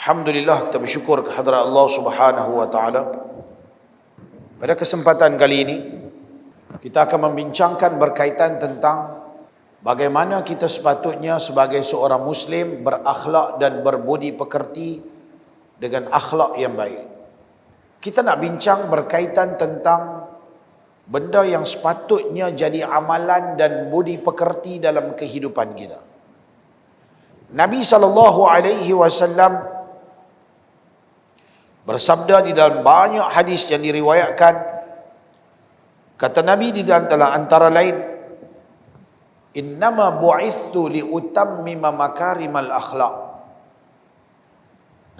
Alhamdulillah, kita bersyukur kehadrat Allah Subhanahu wa taala. Pada kesempatan kali ini kita akan membincangkan berkaitan tentang bagaimana kita sepatutnya sebagai seorang muslim berakhlak dan berbudi pekerti dengan akhlak yang baik. Kita nak bincang berkaitan tentang benda yang sepatutnya jadi amalan dan budi pekerti dalam kehidupan kita. Nabi SAW bersabda di dalam banyak hadis yang diriwayatkan. Kata Nabi di dalam antara lain, innama bu'ithtu liutammima makarimal akhlaq.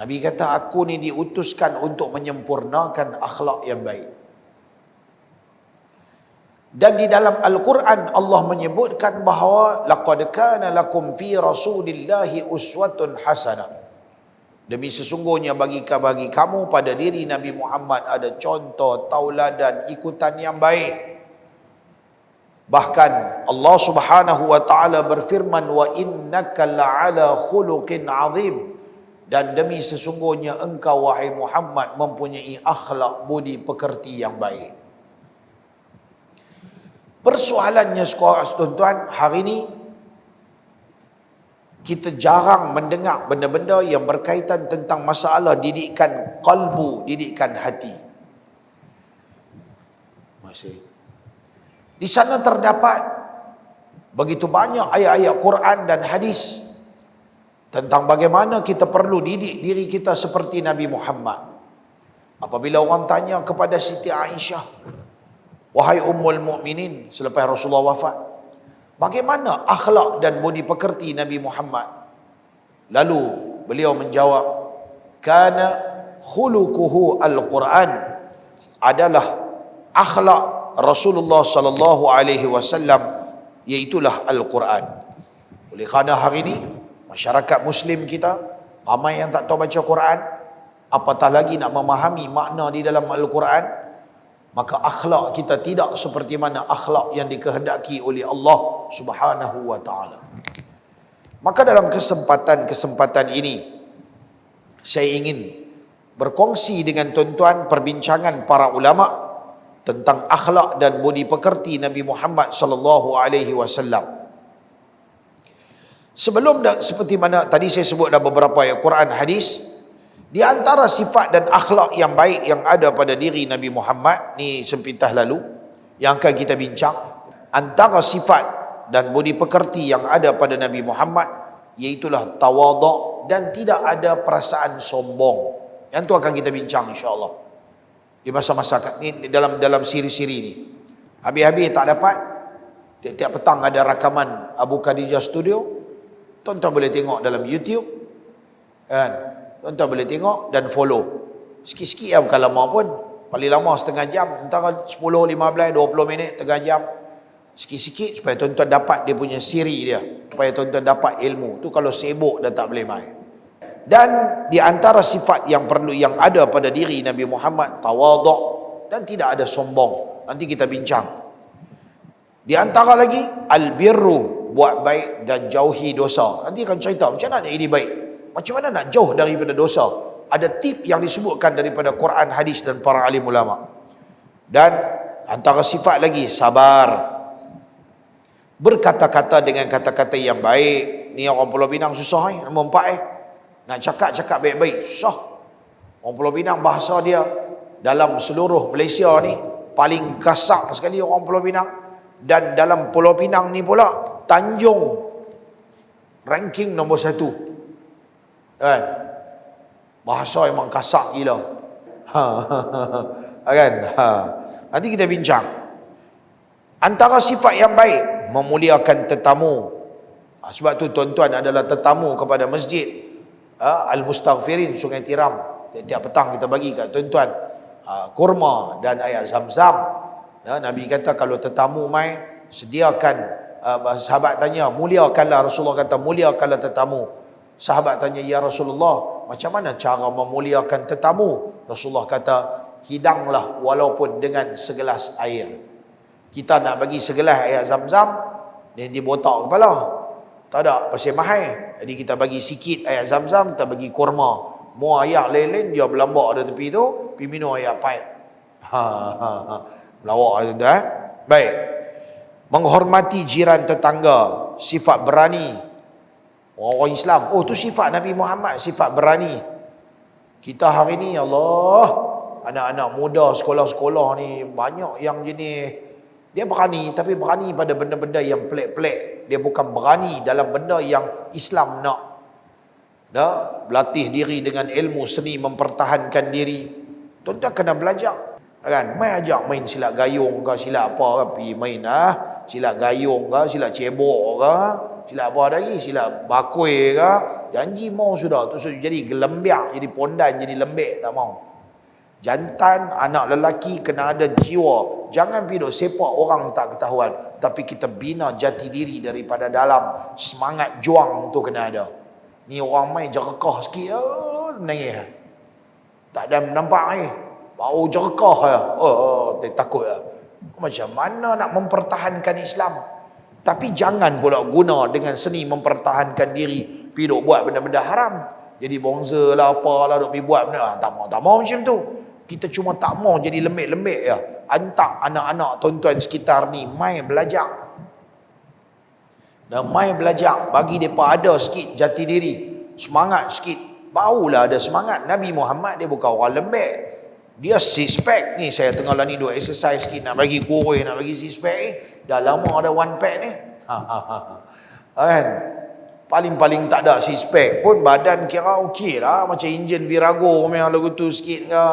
Nabi kata, aku ni diutuskan untuk menyempurnakan akhlak yang baik. Dan di dalam Al-Quran Allah menyebutkan bahawa laqad kana lakum fi rasulillahi uswatun hasanah. Demi sesungguhnya bagi kamu pada diri Nabi Muhammad ada contoh, tauladan, ikutan yang baik. Bahkan Allah Subhanahu wa taala berfirman, wa innaka la'ala khuluqin azim. Dan demi sesungguhnya engkau wahai Muhammad mempunyai akhlak budi pekerti yang baik. Persoalannya tuan-tuan, hari ini kita jarang mendengar benda-benda yang berkaitan tentang masalah didikan qalbu, didikan hati. Masih. Di sana terdapat begitu banyak ayat-ayat Quran dan hadis tentang bagaimana kita perlu didik diri kita seperti Nabi Muhammad. Apabila orang tanya kepada Siti Aisyah, wahai Ummul Mukminin, selepas Rasulullah wafat, bagaimana akhlak dan budi pekerti Nabi Muhammad? Lalu beliau menjawab, kana khuluquhu al-Quran, adalah akhlak Rasulullah sallallahu alaihi wasallam iaitulah Al-Quran. Oleh kerana hari ini masyarakat muslim kita ramai yang tak tahu baca Quran, apatah lagi nak memahami makna di dalam Al-Quran, maka akhlak kita tidak seperti mana akhlak yang dikehendaki oleh Allah Subhanahu wa taala. Maka dalam kesempatan ini saya ingin berkongsi dengan tuan-tuan perbincangan para ulama tentang akhlak dan budi pekerti Nabi Muhammad sallallahu alaihi wasallam. Sebelum seperti mana tadi saya sebut dalam beberapa ayat Quran hadis, di antara sifat dan akhlak yang baik yang ada pada diri Nabi Muhammad, ni sempitah lalu yang akan kita bincang, antara sifat dan budi pekerti yang ada pada Nabi Muhammad iaitulah tawaduk dan tidak ada perasaan sombong. Yang tu akan kita bincang insya-Allah di masa-masa ni dalam siri-siri ni. Habis-habis tak dapat, tiap-tiap petang ada rakaman Abu Khadijah Studio, tuan-tuan boleh tengok dalam YouTube kan. Tuan-tuan boleh tengok dan follow. Sikit-sikit bukan lama pun. Paling lama setengah jam, antara 10, 15, 20 minit, setengah jam. Sikit-sikit supaya tuan-tuan dapat dia punya siri dia. Supaya tuan-tuan dapat ilmu. Tu kalau sibuk dah tak boleh main. Dan di antara sifat yang perlu yang ada pada diri Nabi Muhammad, tawaduk dan tidak ada sombong. Nanti kita bincang. Di antara lagi, albirru, buat baik dan jauhi dosa. Nanti akan cerita macam mana nak jadi baik. Macam mana nak jauh daripada dosa? Ada tip yang disebutkan daripada Quran, hadis dan para alim ulama. Dan antara sifat lagi, sabar. Berkata-kata dengan kata-kata yang baik. Ni orang Pulau Pinang susah nombor 4 Nak cakap baik-baik susah. Orang Pulau Pinang bahasa dia dalam seluruh Malaysia ni paling kasar sekali orang Pulau Pinang. Dan dalam Pulau Pinang ni pula Tanjung ranking nombor 1. Kan? Bahasa memang kasar gila. Kan? Nanti kita bincang. Antara sifat yang baik, memuliakan tetamu. Sebab tu tuan-tuan adalah tetamu kepada masjid Al-Mustaghfirin Sungai Tiram. Tiap petang kita bagi kat tuan-tuan kurma dan air zam-zam. Nabi kata kalau tetamu mai, sediakan. Sahabat tanya, muliakanlah. Rasulullah kata, muliakanlah tetamu. Sahabat tanya, ya Rasulullah, macam mana cara memuliakan tetamu? Rasulullah kata, hidanglah walaupun dengan segelas air. Kita nak bagi segelas air zam-zam, dia botak kepala. Tak ada, pasal mahal. Jadi kita bagi sikit air zam-zam, kita bagi kurma. Mu ayak lain-lain dia berlambak ada tepi tu, pergi minum ayak pahit. Melawak tu Baik. Menghormati jiran tetangga, sifat berani. Orang Islam, oh tu sifat Nabi Muhammad, sifat berani. Kita hari ni Allah, anak-anak muda sekolah-sekolah ni banyak yang jenis dia berani, tapi berani pada benda-benda yang pelik-pelik. Dia bukan berani dalam benda yang Islam nak. Berlatih diri dengan ilmu seni mempertahankan diri. Tuan-tuan kena belajar. Kan, mai ajak main silat gayung ke, silat apa ke, pergi main silat gayung ke, silat cebok ke, silat apa lagi, silat bakui ke. Janji mau sudah, tu jadi gelembiak, jadi pondan, jadi lembek, tak mau. Jantan, anak lelaki kena ada jiwa. Jangan pergi duk sepak orang tak ketahuan, tapi kita bina jati diri daripada dalam. Semangat juang tu kena ada. Ni orang main jerekah sikit, nangis. Tak ada nampak ni. Bau jerekah ya. Takut ya. Macam mana nak mempertahankan Islam? Tapi jangan pula guna dengan seni mempertahankan diri, pergi duk buat benda-benda haram. Jadi bongsa lah apalah duk pergi buat benda. Tak mau macam tu. Kita cuma tak mau jadi lembek-lembek ya. Hantar anak-anak tuan-tuan sekitar ni mai belajar. Dan mai belajar, bagi mereka ada sikit jati diri, semangat sikit. Barulah ada semangat. Nabi Muhammad dia bukan orang lembek. Dia six pack ni, saya tengah lah ni duk exercise sikit, nak bagi kurus, nak bagi six pack ni. Dah lama ada one pack ni. Kan? Paling-paling tak ada six pack pun badan kira okey lah, macam enjin Virago memang lagu tu sikit ke.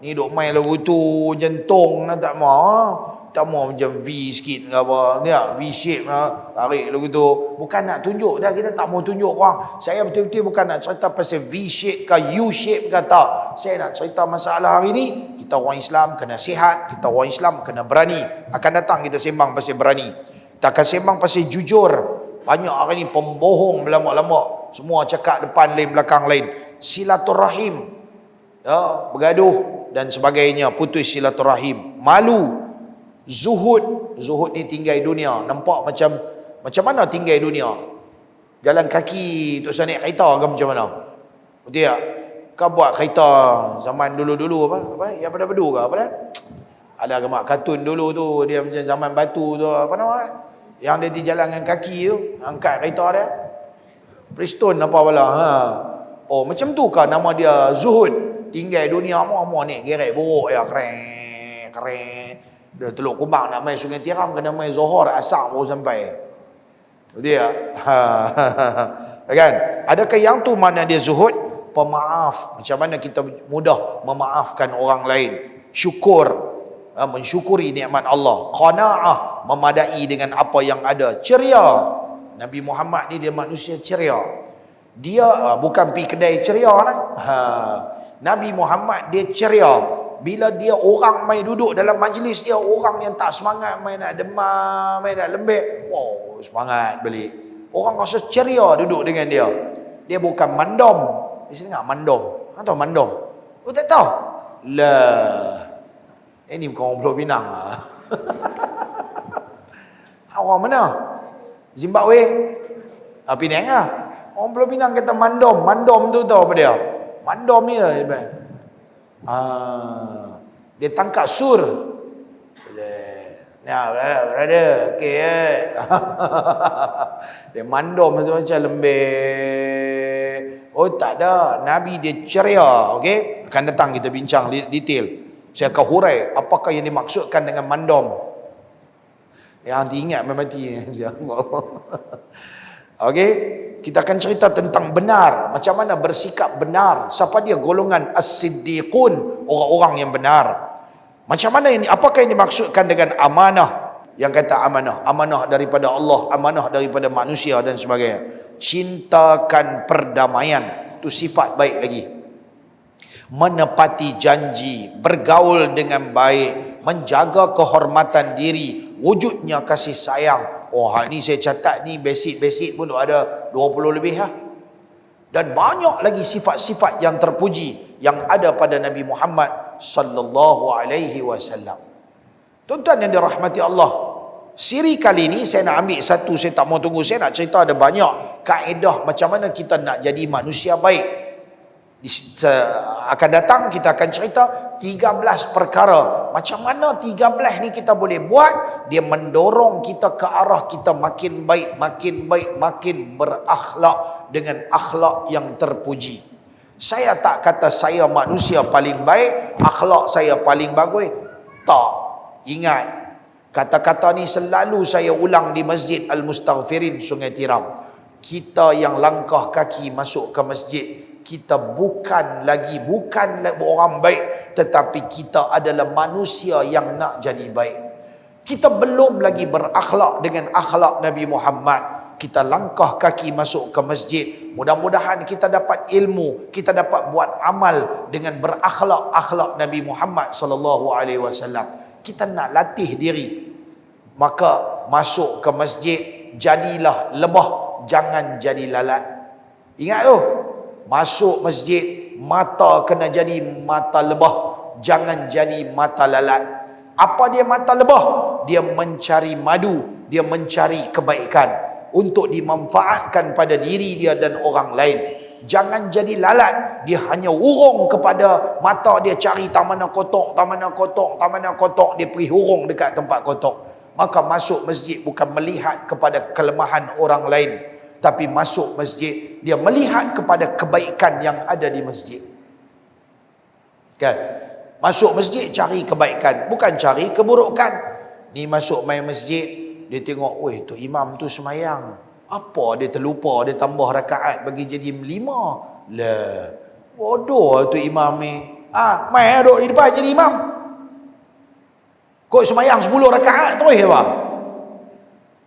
Ni duk main lagu tu jentung tak mau. Tak mau macam V sikit ke apa. Ni V shape tarik lagu tu. Bukan nak tunjuk dah, kita tak mau tunjuk orang. Saya betul-betul bukan nak cerita pasal V shape ke U shape ke tak. Saya nak cerita masalah hari ni, kita orang Islam kena sihat, kita orang Islam kena berani. Akan datang kita sembang pasal berani. Kita akan sembang pasal jujur. Banyak hari ni pembohong berlambak-lambak. Semua cakap depan lain, belakang lain. Silaturahim, bergaduh dan sebagainya, putus silaturahim. Malu, zuhud. Zuhud ni tinggal dunia. Nampak macam mana tinggal dunia? Jalan kaki tu usah naik kereta ke macam mana? Betul tak? Kau buat kereta zaman dulu-dulu apa yang pada bedu ke apa dah? Ada gemak kartun dulu tu, dia macam zaman batu tu, apa nama? Yang dia di jalan dengan kaki tu, angkat kereta dia. Preston apa pula? Oh macam tu kah nama dia zuhud? Tinggal dunia mau ni gerek buruk ya, keren. Dia Teluk Kubang nak main Sungai Tiram, kena main Zohor asar baru sampai. Betul tak? Kan? Adakah yang tu mana dia zuhud? Pemaaf. Macam mana kita mudah memaafkan orang lain. Syukur, mensyukuri nikmat Allah. Qanaah, memadai dengan apa yang ada. Ceria. Nabi Muhammad ni dia manusia ceria. Dia bukan pergi kedai ceria lah. Nabi Muhammad dia ceria. Bila dia orang mai duduk dalam majlis dia, orang yang tak semangat, mai nak demam, mai nak lembek, wow, semangat balik. Orang rasa ceria duduk dengan dia. Dia bukan mandom. Di sini tak mandom. Tahu mandom? Oh tak tahu? Lah. Ini bukan orang Pulau Pinang. Orang mana? Zimbabwe? Penang lah. Orang Pulau Pinang kata mandom. Mandom tu tahu apa dia? Mandom ni lah. Dia tangkap sur. Nah, brother, okey. Dia mandom tu macam lembek. Oh tak ada, Nabi dia ceria, okey? Akan datang kita bincang detail. Saya akan hurai apakah yang dimaksudkan dengan mandom. Yang diingat mati. Okey, kita akan cerita tentang benar, macam mana bersikap benar. Siapa dia golongan as-siddiqun, orang-orang yang benar. Macam mana ini, apakah yang dimaksudkan dengan amanah? Yang kata amanah daripada Allah, amanah daripada manusia dan sebagainya. Cintakan perdamaian, itu sifat baik lagi. Menepati janji, bergaul dengan baik, menjaga kehormatan diri, wujudnya kasih sayang. Oh, hal ni saya catat ni basic pun ada 20 lebih lah. Dan banyak lagi sifat-sifat yang terpuji yang ada pada Nabi Muhammad sallallahu alaihi wasallam. Tuan-tuan yang dirahmati Allah, siri kali ni saya nak ambil satu, saya tak mau tunggu, saya nak cerita ada banyak kaedah macam mana kita nak jadi manusia baik. Akan datang kita akan cerita 13 perkara. Macam mana 13 ni kita boleh buat? Dia mendorong kita ke arah kita makin baik, makin berakhlak dengan akhlak yang terpuji. Saya tak kata saya manusia paling baik, akhlak saya paling bagus. Tak. Ingat, kata-kata ni selalu saya ulang di Masjid Al-Mustaghfirin Sungai Tiram. Kita yang langkah kaki masuk ke masjid, kita bukan lagi orang baik, tetapi kita adalah manusia yang nak jadi baik. Kita belum lagi berakhlak dengan akhlak Nabi Muhammad. Kita langkah kaki masuk ke masjid, mudah-mudahan kita dapat ilmu, kita dapat buat amal dengan berakhlak Nabi Muhammad sallallahu alaihi wasallam. Kita nak latih diri, maka masuk ke masjid jadilah lebah, jangan jadi lalat. Ingat tu, masuk masjid mata kena jadi mata lebah, jangan jadi mata lalat. Apa dia mata lebah? Dia mencari madu, dia mencari kebaikan untuk dimanfaatkan pada diri dia dan orang lain. Jangan jadi lalat, dia hanya urung kepada mata dia, cari tak mana kotak, dia pergi urung dekat tempat kotak. Maka masuk masjid bukan melihat kepada kelemahan orang lain, tapi masuk masjid dia melihat kepada kebaikan yang ada di masjid. Kan? Masuk masjid cari kebaikan, bukan cari keburukan. Ni masuk main masjid, dia tengok, weh tu imam tu semayang, apa dia terlupa, dia tambah rakaat bagi jadi 5. Lah, bodoh tu imam ni. Main duduk di depan jadi imam. Kau semayang 10 rakaat tu apa?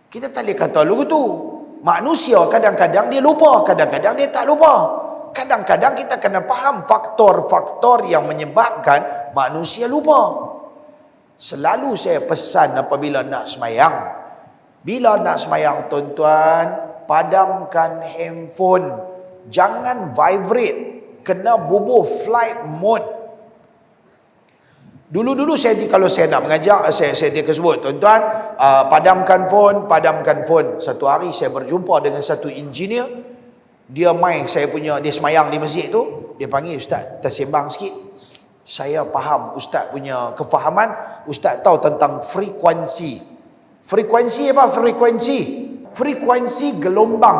Kita tak boleh kata lu tu. Manusia kadang-kadang dia lupa, kadang-kadang dia tak lupa. Kadang-kadang kita kena faham faktor-faktor yang menyebabkan manusia lupa. Selalu saya pesan apabila nak semayang, bila nak semayang tuan-tuan, padamkan handphone, jangan vibrate, kena bubuh flight mode. Dulu-dulu kalau saya nak mengajar, saya dia sebut, tuan-tuan, padamkan phone. Satu hari saya berjumpa dengan satu engineer, dia semayang di masjid tu, dia panggil, ustaz, kita sembang sikit. Saya faham ustaz punya kefahaman, ustaz tahu tentang frekuensi. Frekuensi apa? Frekuensi gelombang.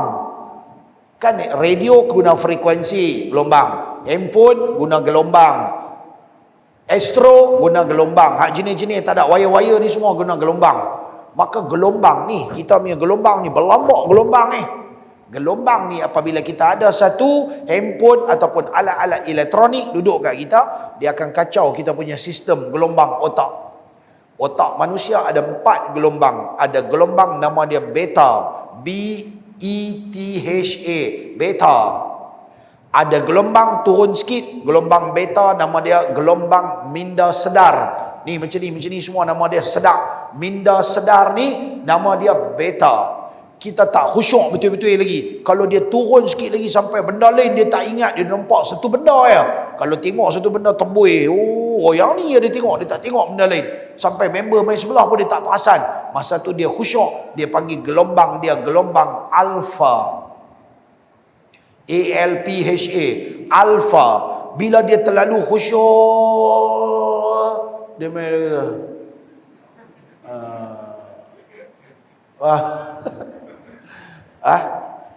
Kan radio guna frekuensi gelombang, handphone guna gelombang, Astro guna gelombang. Hak jenis-jenis tak ada wire-wire ni semua guna gelombang. Maka gelombang ni, kita punya gelombang ni berlambak gelombang ni. Gelombang ni apabila kita ada satu handphone ataupun alat-alat elektronik duduk kat kita, dia akan kacau kita punya sistem gelombang otak. Otak manusia ada 4 gelombang. Ada gelombang nama dia beta, B-E-T-H-A, beta. Ada gelombang turun sikit, gelombang beta, nama dia gelombang minda sedar. Ni macam ni semua nama dia sedar. Minda sedar ni nama dia beta. Kita tak khusyuk betul-betul lagi. Kalau dia turun sikit lagi sampai benda lain dia tak ingat, dia nampak satu benda ya. Kalau tengok satu benda tembui, yang ni dia tengok, dia tak tengok benda lain. Sampai member main sebelah pun dia tak perasan. Masa tu dia khusyuk, dia panggil gelombang dia gelombang alfa. A-L-P-H-A, alfa. Bila dia terlalu khusyuk, dia main gitu.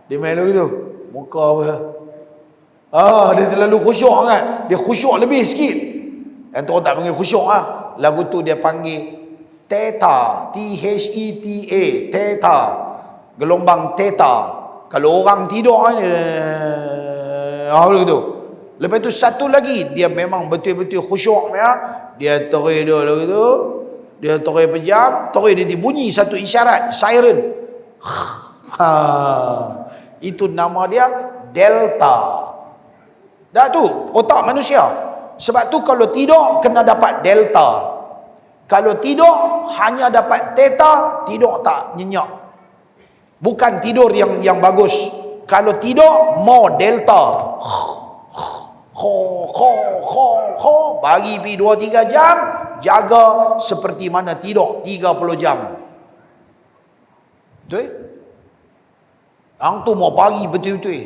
Dia main gitu. Muka apa? Dia terlalu khusyuk kan. Dia khusyuk lebih sikit. Yang tu orang tak panggil khusyuk Lagu tu dia panggil theta, T-H-E-T-A, theta. Gelombang theta. Kalau orang tidur begitu. Lepas tu satu lagi, dia memang betul-betul khusyuk ya. Dia terus dulu gitu. Dia terus pejam, terus dia bunyi satu isyarat, siren. Itu nama dia delta. Dah tu otak manusia. Sebab tu kalau tidur kena dapat delta. Kalau tidur hanya dapat theta, tidur tak nyenyak. Bukan tidur yang bagus. Kalau tidur more delta. Bagi pergi 2-3 jam, jaga seperti mana tidur 30 jam. Betul? Hang tu mau pagi betul-betul.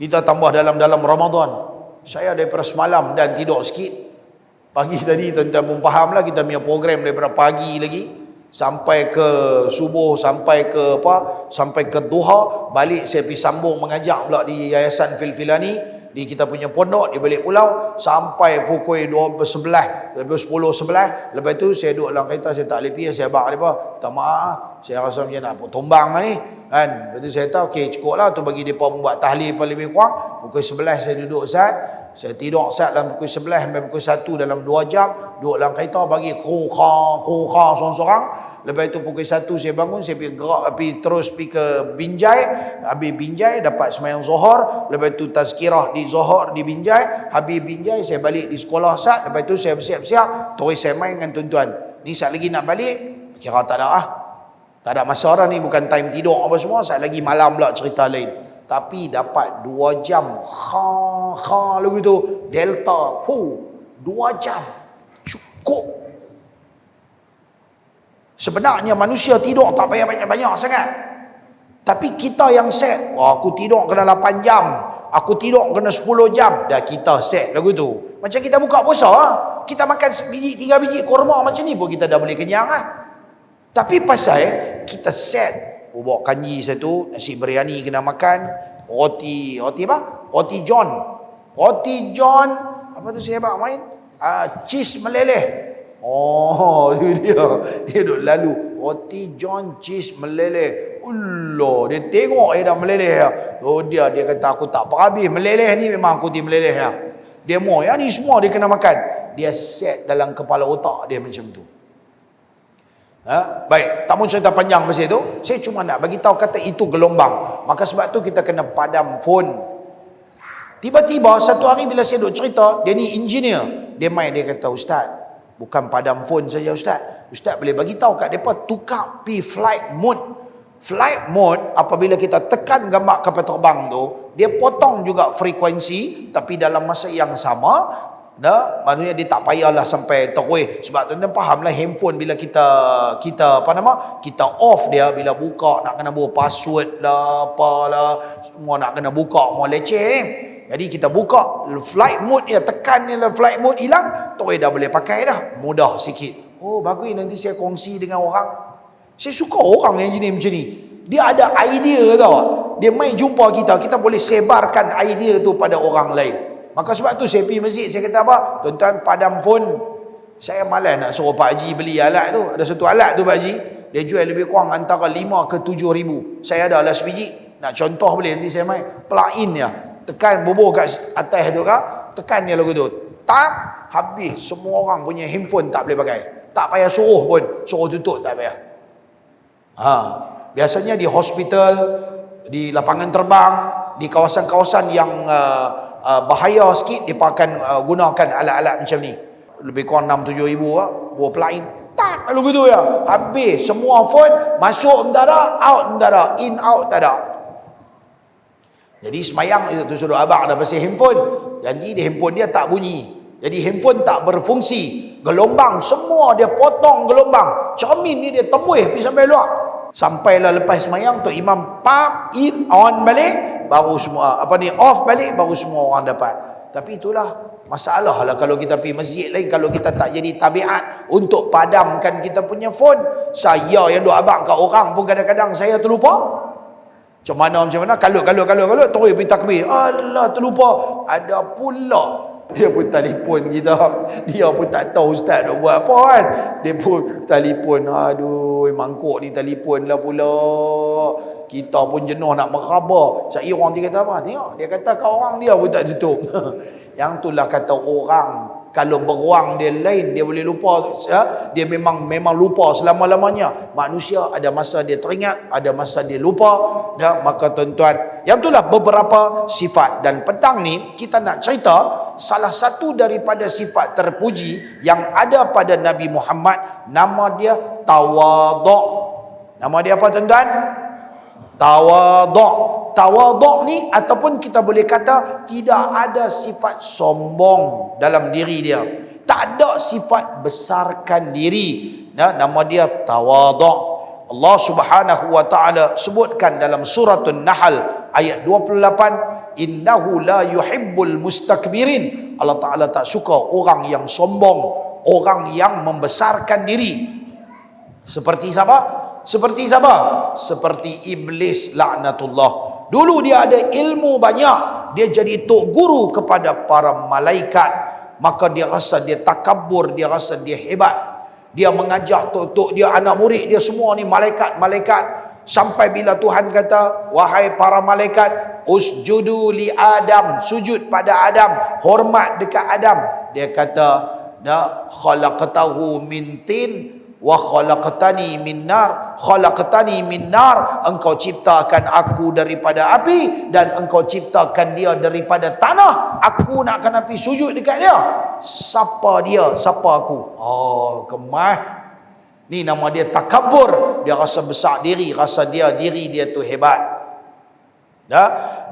Kita tambah dalam Ramadan. Saya daripada semalam dan tidur sikit. Pagi tadi tuan-tuan pun faham lah, kita punya program daripada pagi lagi sampai ke subuh, sampai ke duha, balik saya pergi sambung mengajar pula di Yayasan Filfilani, di kita punya pondok di balik pulau, sampai pukul 11, lebih 10, 11. Lepas tu saya duduk dalam kereta, saya tak boleh pergi, saya abang mereka, tak maaf, saya rasa macam nak tumbang lah ni kan. Lepas tu saya tahu, okey cukup lah tu bagi mereka buat tahlil paling lebih kurang. Pukul 11 saya duduk Ustaz, saya tidur Ustaz dalam pukul 11 sampai pukul 1 dalam 2 jam, duduk dalam kereta bagi khuha sorang-sorang. Lepas itu pukul 1 saya bangun, saya pergi gerak, terus pergi ke Binjai. Habis Binjai dapat sembahyang Zuhur, lepas itu tazkirah di Zuhur di Binjai. Habis Binjai saya balik di sekolah Ustaz. Lepas itu saya bersiap-siap, terus saya main dengan tuan-tuan. Ni saat lagi nak balik, kira tak ada tak ada masa orang ni, bukan time tidur apa semua. Saat lagi malam pula cerita lain. Tapi dapat 2 jam lagu tu delta 2 jam cukup. Sebenarnya manusia tidur tak payah banyak-banyak sangat, tapi kita yang set, aku tidur kena 8 jam, aku tidur kena 10 jam, dah kita set lagu tu. Macam kita buka puasa kita makan 3 biji kurma macam ni pun kita dah boleh kenyang Tapi pasal kita set, bubuk kanji satu, nasi biryani kena makan, roti apa? Roti John, apa tu saya abang main? Cheese meleleh. Itu dia duk lalu roti John cheese meleleh. Allah, dia tengok dah meleleh dia kata aku tak habis meleleh ni, memang aku meleleh dia mau ni semua dia kena makan. Dia set dalam kepala otak dia macam tu. Baik, tak mau cerita panjang pasal tu, saya cuma nak bagi tahu kata itu gelombang. Maka sebab tu kita kena padam phone. Tiba-tiba satu hari bila saya duk cerita, dia ni engineer, dia main, dia kata, Ustaz, bukan padam phone saja Ustaz boleh bagi tahu kat depa tukar pi flight mode. Apabila kita tekan gambar kapal terbang tu, dia potong juga frekuensi, tapi dalam masa yang sama. Maksudnya dia tak payahlah sampai terus. Sebab tuan-tuan fahamlah, handphone bila kita off dia, bila buka nak kena buat password lah, apalah, semua nak kena buka, mau leceh. Jadi kita buka flight mode dia, tekan ni lah flight mode, hilang, terus dah boleh pakai dah, mudah sikit. Bagus, nanti saya kongsi dengan orang. Saya suka orang yang jenis macam ni. Dia ada idea tau. Dia main jumpa kita boleh sebarkan idea tu pada orang lain. Maka sebab tu saya pergi masjid, saya kata apa? Tuan-tuan padam phone. Saya malas nak suruh Pak Haji beli alat tu. Ada satu alat tu Pak Haji, dia jual lebih kurang antara 5 ke 7 ribu. Saya ada lah sebiji. Nak contoh boleh, nanti saya main. Plug-in dia. Tekan bubur kat atas tu tekan dia lagu tu. Tak, habis. Semua orang punya handphone tak boleh pakai. Tak payah suruh pun. Suruh tutup tak payah. Biasanya di hospital, di lapangan terbang, di kawasan-kawasan yang bahaya sikit, dia akan gunakan alat-alat macam ni. Lebih kurang 6-7 ribu buat plug-in. Tak, lalu gitu ya. Habis semua phone, masuk tak ada, out tak ada, in out tak ada. Jadi semayang tu suruh abang dah pasal handphone. Janji dia handphone dia tak bunyi. Jadi handphone tak berfungsi. Gelombang semua dia potong gelombang. Cermin ni dia tembus pergi sampai luar. Sampailah lepas semayang tu imam in on balik, baru semua off balik, baru semua orang dapat. Tapi itulah masalah lah kalau kita pergi masjid lain, kalau kita tak jadi tabiat untuk padamkan kita punya phone. Saya yang duk abang kat orang pun kadang-kadang saya terlupa. Macam mana kalut terus pergi takbir. Allah, terlupa. Ada pula dia pun telefon kita. Dia pun tak tahu Ustaz nak buat apa kan. Dia pun telefon. Aduh, mangkuk ni telefon lah pula. Kita pun jenuh nak meraba. Saya orang dia kata apa? Tengok, dia kata kau orang dia pun tak tutup. Yang itulah kata orang, kalau beruang dia lain, dia boleh lupa. Dia memang lupa selama-lamanya. Manusia ada masa dia teringat, ada masa dia lupa. Maka tuan-tuan, yang itulah beberapa sifat. Dan petang ni kita nak cerita salah satu daripada sifat terpuji yang ada pada Nabi Muhammad. Nama dia tawaduk. Nama dia apa tuan-tuan? Tawaduk. Tawaduk ni, ataupun kita boleh kata tidak ada sifat sombong dalam diri dia. Tak ada sifat besarkan diri. Nama dia tawaduk. Allah Subhanahu wa taala sebutkan dalam suratul Nahl ayat 28, innahu la yuhibbul mustakbirin. Allah Ta'ala tak suka orang yang sombong, orang yang membesarkan diri. Seperti siapa? Seperti siapa? Seperti iblis laknatullah. Dulu dia ada ilmu banyak, dia jadi tok guru kepada para malaikat, maka dia rasa dia takabur, dia rasa dia hebat. Dia mengajak tok-tok dia, anak murid dia semua ni malaikat-malaikat. Sampai bila Tuhan kata, wahai para malaikat, usjudu li Adam, sujud pada Adam, hormat dekat Adam. Dia kata, khalaqtahu min tin wa khalaqtani min nar, khalaqtani min nar, engkau ciptakan aku daripada api dan engkau ciptakan dia daripada tanah. Aku nak kena pergi sujud dekat dia. Siapa dia? Siapa aku? Oh, kemah. Ni nama dia takabur. Dia rasa besar diri, rasa diri dia tu hebat.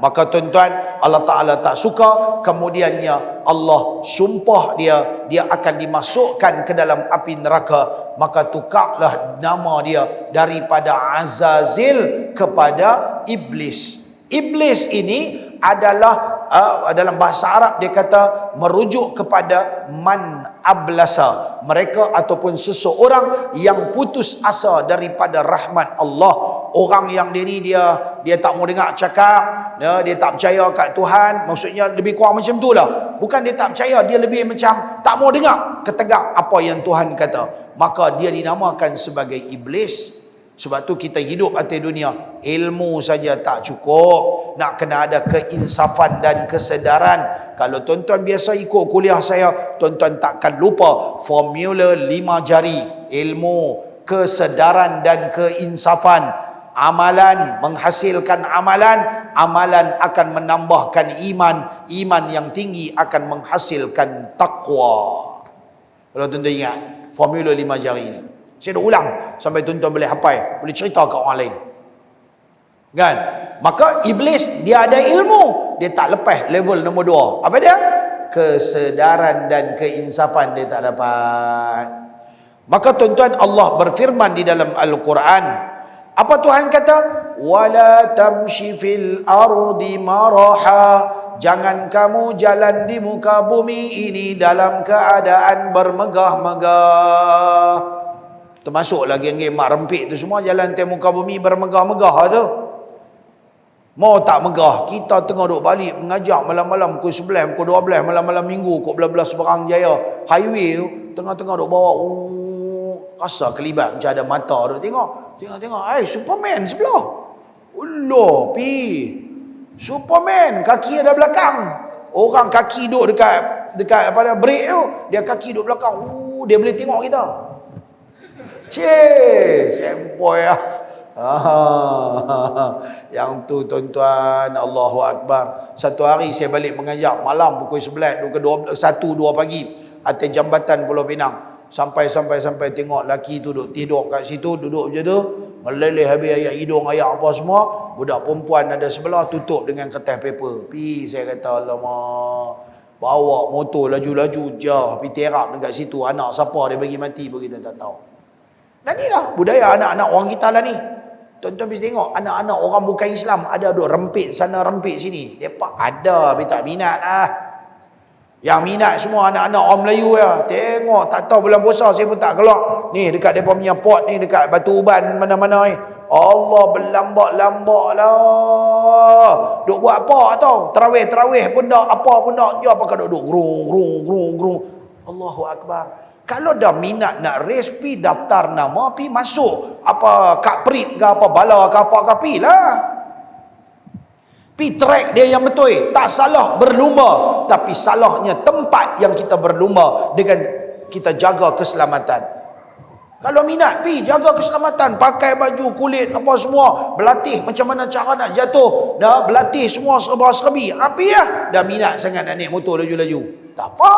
Maka tuan-tuan, Allah Ta'ala tak suka. Kemudiannya Allah sumpah dia akan dimasukkan ke dalam api neraka. Maka tukarlah nama dia daripada Azazil kepada Iblis. Iblis ini adalah dalam bahasa Arab dia kata merujuk kepada man ablasa, mereka ataupun seseorang yang putus asa daripada rahmat Allah. Orang yang dia tak mau dengar cakap, dia tak percaya kat Tuhan, maksudnya lebih kurang macam tu lah. Bukan dia tak percaya, dia lebih macam tak mau dengar ketegak apa yang Tuhan kata. Maka dia dinamakan sebagai iblis. Sebab tu kita hidup atas dunia, ilmu saja tak cukup, nak kena ada keinsafan dan kesedaran. Kalau tuan-tuan biasa ikut kuliah saya, tuan-tuan takkan lupa formula 5 jari: ilmu, kesedaran dan keinsafan. Amalan menghasilkan amalan, amalan akan menambahkan iman, iman yang tinggi akan menghasilkan takwa. Kalau tuan-tuan ingat formula 5 jari ni, saya dah ulang sampai tuan-tuan boleh hafal, boleh cerita ke orang lain. Kan? Maka iblis dia ada ilmu, dia tak lepas level nombor 2. Apa dia? Kesedaran dan keinsafan dia tak dapat. Maka tuan-tuan, Allah berfirman di dalam Al-Quran. Apa Tuhan kata? Wala tamshi fil ardi maraha. Jangan kamu jalan di muka bumi ini dalam keadaan bermegah-megah. Termasuk lagi yang mak rempit tu semua jalan di muka bumi bermegah-megah tu. Mau tak megah, kita tengah duk balik mengajak malam-malam pukul 11, pukul 12, malam-malam minggu, pukul belas Seberang Jaya. Highway tu, tengah-tengah duk bawa, rasa kelibat macam ada mata duk tengok. Tengok, Superman sebelah. Allah, pi. Superman, kaki ada belakang. Orang kaki duk dekat apa brake tu, dia kaki duk belakang. Dia boleh tengok kita. Sempoi lah. Yang tu tuan-tuan, Allahu Akbar. Satu hari saya balik mengajak malam pukul 11 ke 1-2 pagi atas jambatan Pulau Pinang. Sampai tengok laki tu duduk tidur kat situ, duduk je tu, meleleh habis ayat hidung, ayat apa semua. Budak perempuan ada sebelah tutup dengan kertas paper. Saya kata, alamak, bawa motor laju-laju je, pergi terap dekat situ. Anak siapa dia bagi mati pun kita tak tahu. Dan inilah budaya anak-anak orang kita lah ni. Tuan-tuan bisa tengok anak-anak orang bukan Islam ada duk rempit sana rempit sini. Depa ada tapi tak minat lah. Yang minat semua anak-anak orang Melayu ya. Tengok tak tahu bulan puasa saya pun tak keluar. Ni dekat depa punya pot ni dekat Batu Uban mana-mana ni. Allah berlambak-lambak lah. Duk buat apa tau? Terawih pun tak, apa pun tak. Dia pakai duk grung. Allahu Akbar. Kalau dah minat nak race, pi daftar nama, pi masuk. Apa Kak Prit ke apa bala ke apa ke, pi lah. Pi track dia yang betul. Tak salah berlumba. Tapi salahnya tempat yang kita berlumba dengan kita jaga keselamatan. Kalau minat, pi jaga keselamatan. Pakai baju kulit apa semua. Berlatih macam mana cara nak jatuh. Dah berlatih semua serba-serbi. Api lah. Dah minat sangat nak naik motor laju-laju. Tak apa.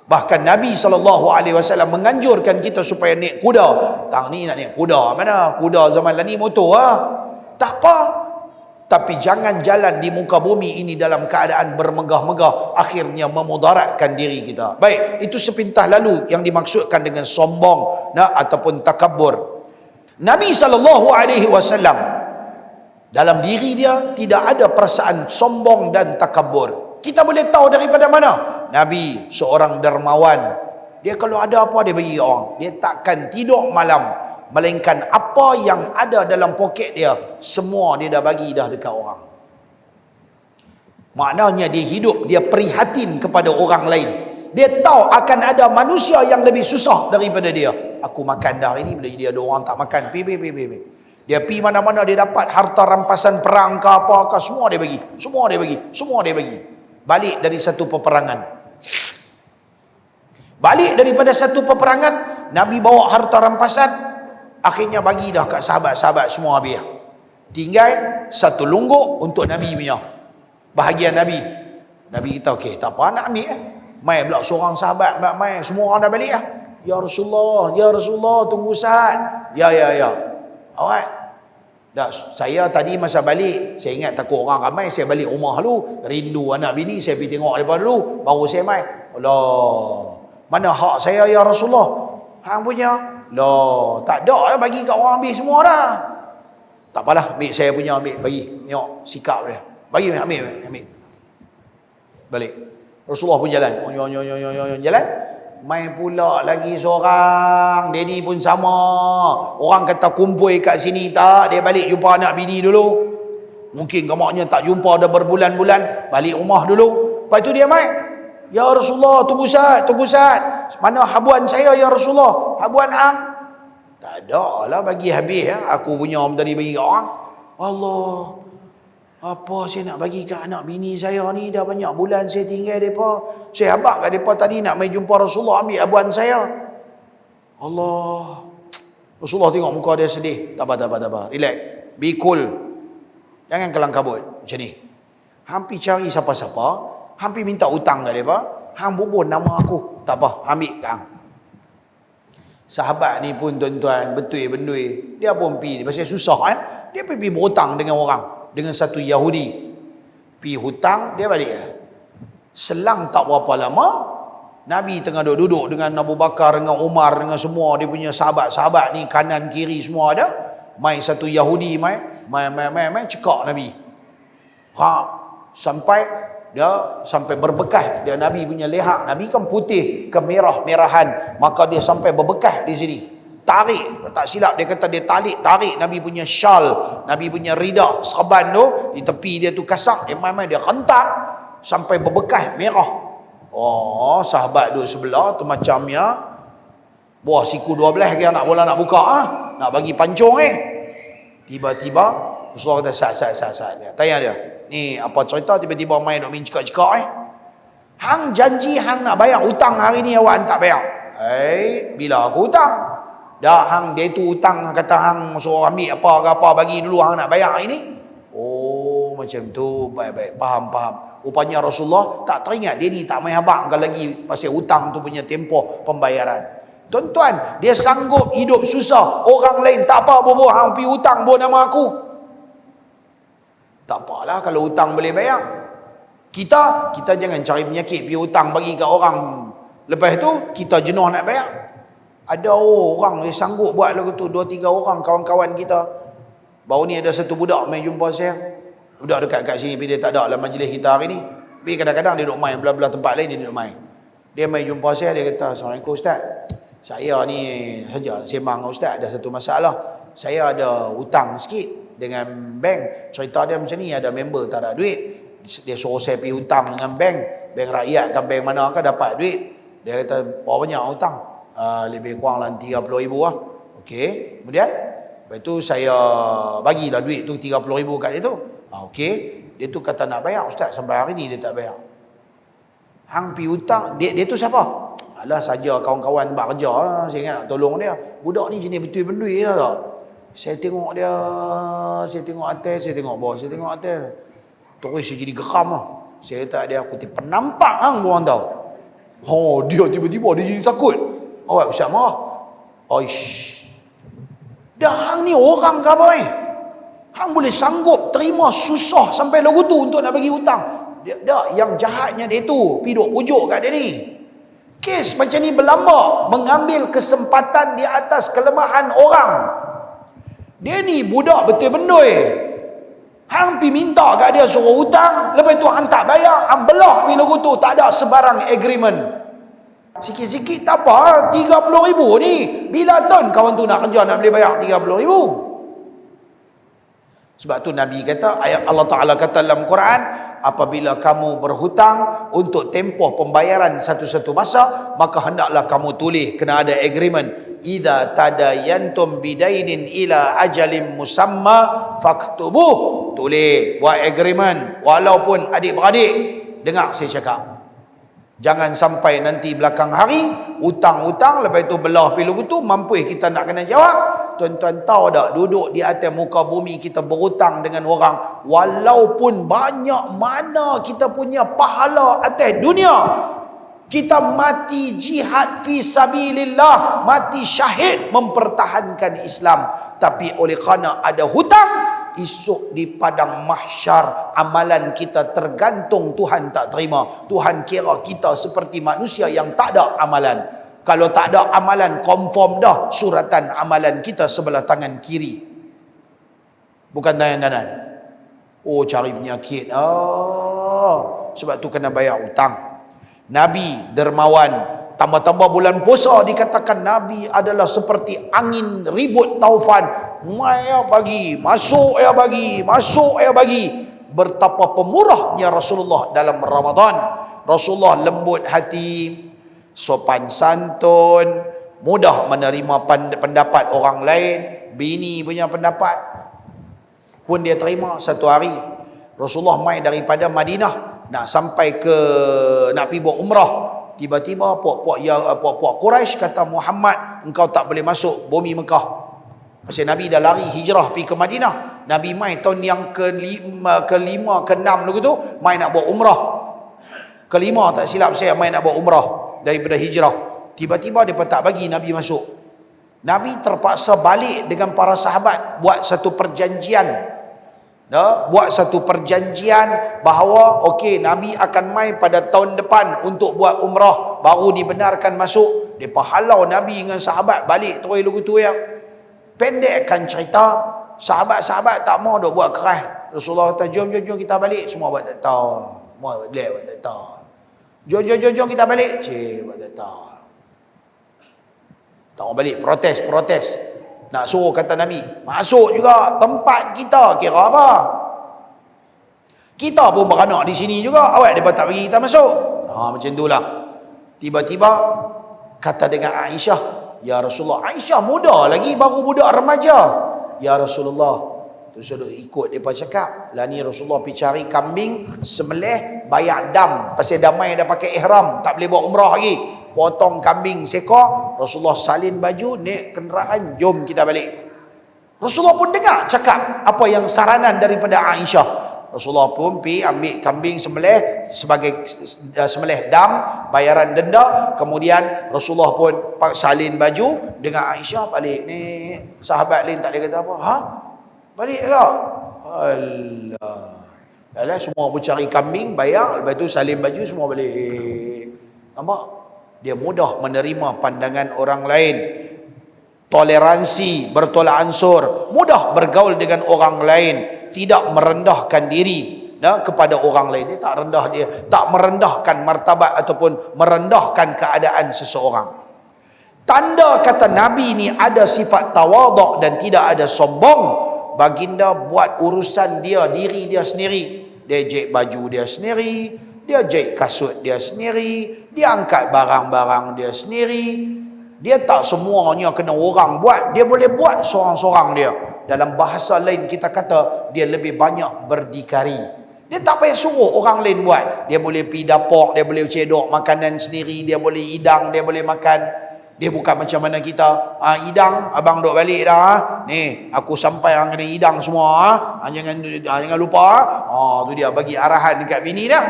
Bahkan Nabi SAW menganjurkan kita supaya naik kuda. Tang ni nak naik kuda mana? Kuda zaman lah ni motor lah. Tak apa. Tapi jangan jalan di muka bumi ini dalam keadaan bermegah-megah. Akhirnya memudaratkan diri kita. Baik, itu sepintas lalu yang dimaksudkan dengan sombong ataupun takabur. Nabi SAW Dalam diri dia tidak ada perasaan sombong dan takabur. Kita boleh tahu daripada mana? Nabi seorang dermawan. Dia kalau ada apa dia bagi orang. Dia takkan tidur malam melainkan apa yang ada dalam poket dia semua dia dah bagi dah dekat orang. Maknanya dia hidup, dia prihatin kepada orang lain. Dia tahu akan ada manusia yang lebih susah daripada dia. Aku makan dah ini, bila dia ada orang tak makan. Dia pergi mana-mana dia dapat harta rampasan perang ke apa ke, semua dia bagi. Semua dia bagi. Balik dari satu peperangan. Balik daripada satu peperangan, Nabi bawa harta rampasan, akhirnya bagi dah kat sahabat-sahabat semua habis. Tinggal satu lungguk untuk Nabi punya. Bahagian Nabi. Nabi kita okey, tak apa nak ambil mai pula seorang sahabat nak mai, semua orang dah balik ah. Ya Rasulullah, tunggu saat. Ya. Alright. Dah, saya tadi masa balik, saya ingat takut orang ramai, saya balik rumah dulu, rindu anak bini, saya pergi tengok depa dulu, baru saya mai. Allah. Mana hak saya ya Rasulullah? Hang punya? Lah, tak ada lah, bagi kat orang habis semua dah. Tak apalah, ambil saya punya, ambil bagi. Tengok sikap dia. Bagi ambil. Balik. Rasulullah pun jalan. Jalan. Mai pula lagi seorang. Daddy pun sama. Orang kata kumpul kat sini tak. Dia balik jumpa anak bini dulu. Mungkin kamaknya tak jumpa dah berbulan-bulan. Balik rumah dulu. Lepas tu dia mai. Ya Rasulullah, tunggu saat. Mana habuan saya ya Rasulullah? Habuan hang? Tak ada lah, bagi habis ya. Aku punya tadi bagi kat orang. Allah. Apa saya nak bagi kat anak bini saya ni, dah banyak bulan saya tinggal mereka. Saya habaq kat mereka tadi nak mai jumpa Rasulullah, ambil habuan saya. Allah. Rasulullah tengok muka dia sedih. Tak apa. Relax. Be cool. Jangan kelang kabut macam ni. Hampir cari siapa-siapa, hampir minta hutang kat mereka. Hang bubur nama aku. Tak apa, ambil kat hang. Sahabat ni pun tuan-tuan, betui-bendui. Dia pun pergi, pasal susah kan. Dia pergi berhutang dengan orang. Dengan satu Yahudi. Pergi hutang, dia balik. Selang tak berapa lama, Nabi tengah duduk dengan Abu Bakar, dengan Umar, dengan semua dia punya sahabat-sahabat ni, kanan kiri semua ada. Mai satu Yahudi mai cekak Nabi. Sampai berbekas dia Nabi punya leher. Nabi kan putih kemerah-merahan, maka dia sampai berbekas di sini. Tarik, tak silap dia kata dia tarik Nabi punya syal, Nabi punya rida serban tu di tepi dia tu kasak, dia dia rentak sampai berbekas merah. Oh, sahabat duduk sebelah tu macamnya buah siku 12 kira nak buka nak bagi pancung Tiba-tiba Rasulullah kata sat. Tanya dia, ni apa cerita tiba-tiba main duk main cekak-cekak Hang janji hang nak bayar hutang hari ni, awak tak bayar. Bila aku hutang? Dah hang dia tu hutang, kata hang suruh ambil apa bagi dulu, hang nak bayar ini. Oh, macam tu. Baik, faham. Rupanya Rasulullah tak teringat dia ni tak main habaq lagi pasal hutang tu punya tempoh pembayaran. Tuan-tuan, dia sanggup hidup susah. Orang lain tak apa, bobo hang pergi hutang bawa nama aku. Tak apalah kalau hutang boleh bayar. Kita jangan cari penyakit pergi hutang bagi kat orang. Lepas tu kita jenuh nak bayar. Ada orang dia sanggup buat lagu tu, 2-3 orang kawan-kawan kita. Baru ni ada satu budak main jumpa saya. Budak dekat kat sini, dia tak ada dalam majlis kita hari ni. Tapi kadang-kadang dia duduk main belah-belah tempat lain, dia duduk main. Dia main jumpa saya, dia kata, Assalamualaikum Ustaz. Saya ni saja sembang Ustaz, ada satu masalah. Saya ada hutang sikit dengan bank. Cerita dia macam ni, ada member tak ada duit. Dia suruh saya pergi hutang dengan bank rakyat ke bank mana ke dapat duit. Dia kata, berapa banyak hutang? Lebih kurang lah 30,000 lah. Okey, kemudian lepas tu saya bagilah duit tu 30,000 kat dia tu. Okey, dia tu kata nak bayar Ustaz, sampai hari ni dia tak bayar. Hang pi hutang, dia tu siapa? Alah saja kawan-kawan tempat kerja, saya ingat nak tolong dia. Budak ni jenis betul-bendui dah tak? Saya tengok dia, saya tengok atas, saya tengok bawah, saya tengok atas. Terus saya jadi geram lah. Saya kata dia, aku penampak hang orang tahu. Dia tiba-tiba dia jadi takut. Awak Ustaz marah. Dah hang ni orang ke apa Hang boleh sanggup terima susah sampai lagu tu untuk nak bagi hutang. Yang jahatnya dia tu pergi duk pujuk kat dia ni. Kes macam ni berlambak, mengambil kesempatan di atas kelemahan orang. Dia ni budak betul-betul Hang pi minta kat dia suruh hutang, lepas tu hang tak bayar, hang belah bila tu tak ada sebarang agreement. Sikit-sikit tak apa, 30,000 ni. Bila tahun kawan tu nak kerja nak boleh bayar 30,000? Sebab tu Nabi kata, ayat Allah Ta'ala kata dalam Quran, apabila kamu berhutang untuk tempoh pembayaran satu-satu masa, maka hendaklah kamu tulis, kena ada agreement. Idza tadayantum bidainin ila ajalin musamma faktubuh. Tulis, buat agreement. Walaupun adik-beradik, dengar saya cakap. Jangan sampai nanti belakang hari, hutang-hutang, lepas itu belah pilu tu, mampu kita nak kena jawab. Tuan-tuan tahu tak, duduk di atas muka bumi kita berhutang dengan orang, walaupun banyak mana kita punya pahala atas dunia, kita mati jihad fi sabilillah, mati syahid mempertahankan Islam, tapi oleh kerana ada hutang, esok di padang mahsyar amalan kita tergantung Tuhan tak terima. Tuhan kira kita seperti manusia yang tak ada amalan. Kalau tak ada amalan, confirm dah suratan amalan kita sebelah tangan kiri, bukan tangan kanan. Oh, cari penyakit. Sebab tu kena bayar hutang. Nabi dermawan. Tambah-tambah bulan puasa dikatakan Nabi adalah seperti angin ribut taufan. Mai bagi, masuk ya bagi, masuk ya bagi. Betapa pemurahnya Rasulullah dalam Ramadan. Rasulullah lembut hati, sopan santun, mudah menerima pendapat orang lain. Bini punya pendapat pun dia terima. Satu hari Rasulullah mai daripada Madinah nak sampai ke, nak pergi buat umrah. Tiba-tiba puak-puak Quraisy kata, Muhammad, engkau tak boleh masuk bumi Mekah. Pasal Nabi dah lari hijrah pergi ke Madinah. Nabi mai tahun yang kelima, ke-6 lagu tu, mai nak buat umrah. Kelima tak silap saya, mai nak buat umrah daripada hijrah. Tiba-tiba dia tak bagi Nabi masuk. Nabi terpaksa balik dengan para sahabat, buat satu perjanjian. Buat satu perjanjian bahawa okey, Nabi akan mai pada tahun depan untuk buat umrah, baru dibenarkan masuk. Depa halau Nabi dengan sahabat balik terus lagu tu ya. Pendekkan cerita, sahabat-sahabat tak mau dah buat keras. Rasulullah kata, jom kita balik. Semua buat tak tahu. Semua buat tak tahu. Jom kita balik. Cik buat tak tahu. Tak mau balik, protes. Nak suruh kata Nabi, masuk juga tempat kita, kira apa? Kita pun beranak di sini juga, awak dia tak bagi kita masuk. Macam itulah. Tiba-tiba kata dengan Aisyah, ya Rasulullah, Aisyah muda lagi, baru budak remaja. Ya Rasulullah, tu sudah ikut depa cakap, lah ni Rasulullah pergi cari kambing, sembelih, bayar dam. Pasal damai dah pakai ihram, tak boleh buat umrah lagi. Potong kambing sekor, Rasulullah salin baju, naik kenderaan, jom kita balik. Rasulullah pun dengar cakap apa yang saranan daripada Aisyah. Rasulullah pun pergi ambil kambing sembelih sebagai sembelih dam, bayaran denda. Kemudian Rasulullah pun salin baju dengan Aisyah balik. Ni sahabat lain tak boleh kata apa. Balik ke? Alah, semua pun cari kambing, bayar, lepas tu salin baju, semua balik. Nampak? Dia mudah menerima pandangan orang lain. Toleransi, bertolak ansur, mudah bergaul dengan orang lain, tidak merendahkan diri kepada orang lain. Dia tak merendahkan martabat ataupun merendahkan keadaan seseorang. Tanda kata Nabi ni ada sifat tawaduk dan tidak ada sombong. Baginda buat urusan diri dia sendiri. Dia jahit baju dia sendiri, dia jahit kasut dia sendiri, dia angkat barang-barang dia sendiri. Dia tak semuanya kena orang buat, dia boleh buat seorang-seorang dia. Dalam bahasa lain kita kata dia lebih banyak berdikari. Dia tak payah suruh orang lain buat. Dia boleh pergi dapur, dia boleh cedok makanan sendiri, dia boleh hidang, dia boleh makan. Dia bukan macam mana kita, hidang, abang duk balik dah. Ni, aku sampai hang kena hidang semua. Jangan lupa. Tu dia bagi arahan dekat bini dia.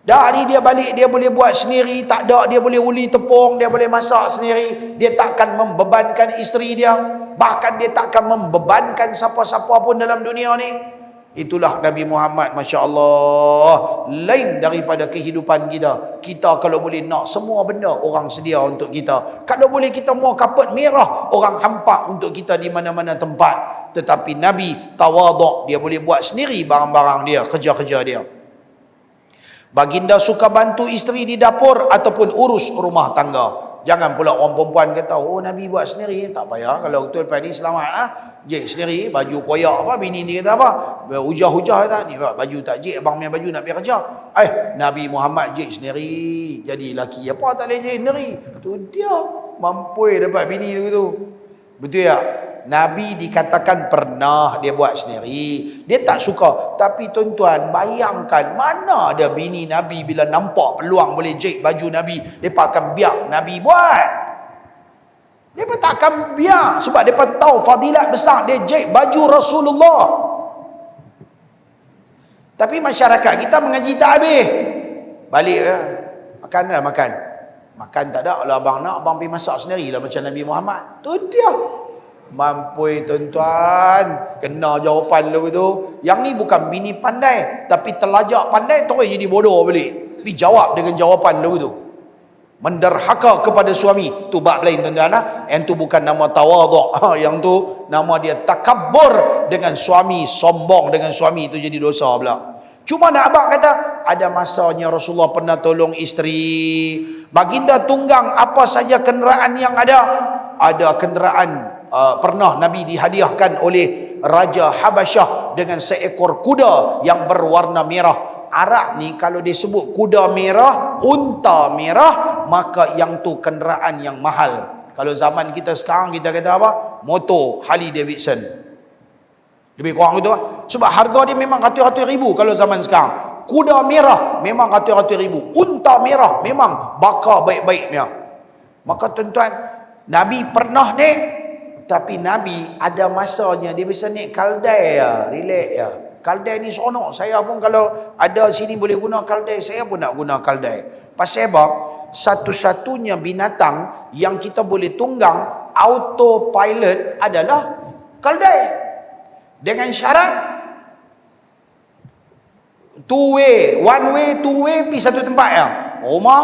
Dah ni dia balik, dia boleh buat sendiri, tak ada, dia boleh uli tepung, dia boleh masak sendiri. Dia takkan membebankan isteri dia. Bahkan dia takkan membebankan siapa-siapa pun dalam dunia ni. Itulah Nabi Muhammad, Masya Allah, lain daripada kehidupan kita. Kita kalau boleh nak semua benda, orang sedia untuk kita. Kalau boleh kita mau kaput merah, orang hampak untuk kita di mana-mana tempat. Tetapi Nabi tawaduk, dia boleh buat sendiri barang-barang dia, kerja-kerja dia. Baginda suka bantu isteri di dapur ataupun urus rumah tangga. Jangan pula orang perempuan kata, oh Nabi buat sendiri. Tak payah, kalau betul lepas ni selamat lah. Jek sendiri, baju koyak apa, bini ni kata apa, hujah-hujah kata, ni baju tak jek, abang punya baju nak pergi kerja. Nabi Muhammad jek sendiri. Jadi laki apa tak boleh jek sendiri. Tu dia, mampu dapat bini tu. Betul tak? Nabi dikatakan pernah dia buat sendiri. Dia tak suka. Tapi tuan-tuan, bayangkan mana ada bini Nabi bila nampak peluang boleh jahit baju Nabi, mereka akan biar Nabi buat. Mereka tak akan biar. Sebab mereka tahu fadilat besar dia jahit baju Rasulullah. Tapi masyarakat kita mengaji tak habis. Balik ya. Makan dah makan. Makan tak ada. Kalau abang nak, abang pergi masak sendiri lah macam Nabi Muhammad. Tu dia. Mampui tuan-tuan, kena jawapan lu tu. Yang ni bukan bini pandai, tapi telajak pandai terus jadi bodoh balik. Tapi jawab dengan jawapan lu tu. Menderhaka kepada suami, tu bab lain tuan-tuan lah. Yang tu bukan nama tawaduk. Yang tu nama dia takabbur dengan suami, sombong dengan suami, tu jadi dosa pula. Cuma nak abang kata, ada masanya Rasulullah pernah tolong isteri. Baginda tunggang apa saja kenderaan yang ada. Ada kenderaan pernah Nabi dihadiahkan oleh Raja Habasyah dengan seekor kuda yang berwarna merah. Arab ni kalau disebut kuda merah, unta merah, maka yang tu kenderaan yang mahal. Kalau zaman kita sekarang kita kata apa? Motor Harley Davidson. Lebih kurang gitu lah. Sebab harga dia memang ratus-ratus ribu kalau zaman sekarang. Kuda merah memang ratus-ratus ribu. Unta merah memang bakar baik-baiknya. Maka tuan-tuan, Nabi pernah naik, tapi Nabi ada masanya dia bisa naik kaldai ya, relax ya. Kaldai ni seronok. Saya pun kalau ada sini boleh guna kaldai, saya pun nak guna kaldai. Pasal apa? Satu-satunya binatang yang kita boleh tunggang autopilot adalah kaldai. Dengan syarat two way, one way, two way, pergi satu tempat ya. Rumah,